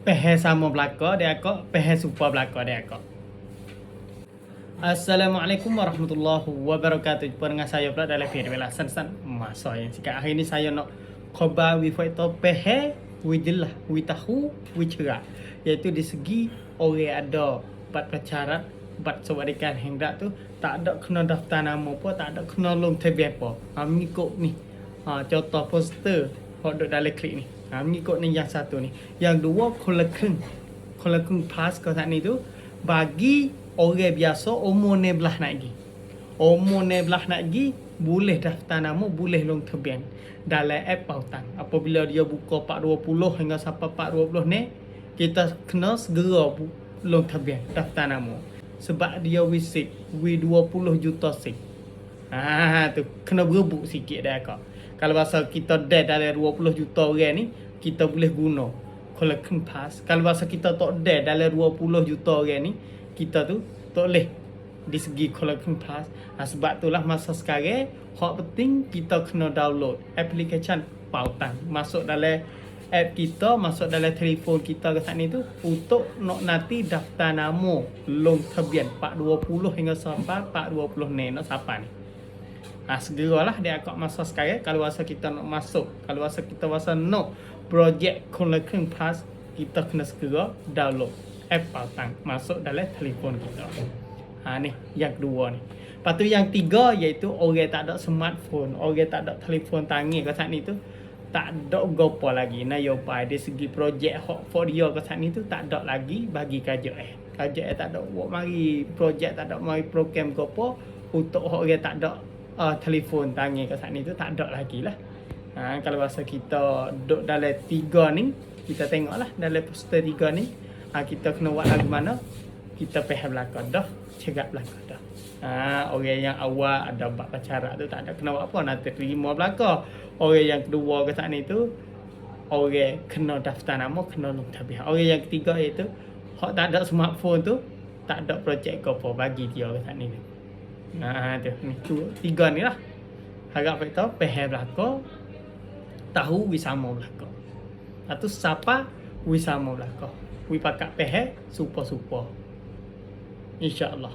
pehe sama belaka dia kok pehe super belaka dia kok. Assalamualaikum warahmatullahi wabarakatuh. Jumpa dengan saya pula dalam video san masa yang sekarang hari ni saya nak khabar wifaito pehe wijelah witahu wicerah, iaitu di segi orang ada bat pacaran bat sewadikan hendak tu tak ada kena daftar nama apa, tak ada kena long tebih apa. Mengikut ni contoh poster hok duk dalam klik ni. Mengikut ni yang satu ni. Yang dua kolekeng plus kau tak ni tu bagi orang biasa umur 16 nak lagi. Umur 16 nak lagi boleh daftar nama, boleh long tebian dalam app Pautan. Apabila dia buka 420 hingga sampai 420 ni, kita kena segera long tebian daftar nama. Sebab dia visit W20 juta sing. Tu kena berebut sikit dah kak. Kalau bahasa kita dalam 20 juta orang ni, kita boleh guna Collection Pass. Kalau bahasa kita tak dalam 20 juta orang ni, kita tu tak boleh di segi Collection Pass. Sebab itulah masa sekarang hak penting kita kena download aplikasi Pautan, masuk dalam app kita, masuk dalam telefon kita ke sana tu untuk nak nanti daftar nama long tebian 420 hingga sampai 420 ni nak siapa ni. Segeralah dia akan masa sekarang. Kalau rasa kita nak masuk, kalau rasa kita rasa nak projek Collection Pass, kita kena segera download app Pautan, masuk dalam telefon kita. Ni yang kedua ni. Lepas tu yang tiga iaitu orang tak ada smartphone, orang tak ada telefon tangan kat sana tu, tak ada gopo lagi. Nyobai dari segi projek hak for dia kat sana tu tak ada lagi bagi KJS. KJS tak ada buat mari projek, tak ada mari program gopo untuk orang tak ada telefon tangan kat sana tu tak ada lagi lah. Kalau bahasa kita duduk dalam tiga ni, kita tengoklah dalam poster tiga ni, kita kena buat lagu mana, kita faham belakang dah, cegak belakang dah. Orang yang awal ada bab pacaran tu tak ada kena buat apa, nanti terima belakang. Orang yang kedua ke sana tu, orang kena daftar nama, kena long tabiah. Orang yang ketiga iaitu hak tak ada smartphone tu, tak ada projek apa bagi dia ke sana ni. Tu tiga ni lah. Harap kita faham belakang, tahu wisama belakang. Atau siapa wisama belakang. Wi pakat pehe super-super. InsyaAllah.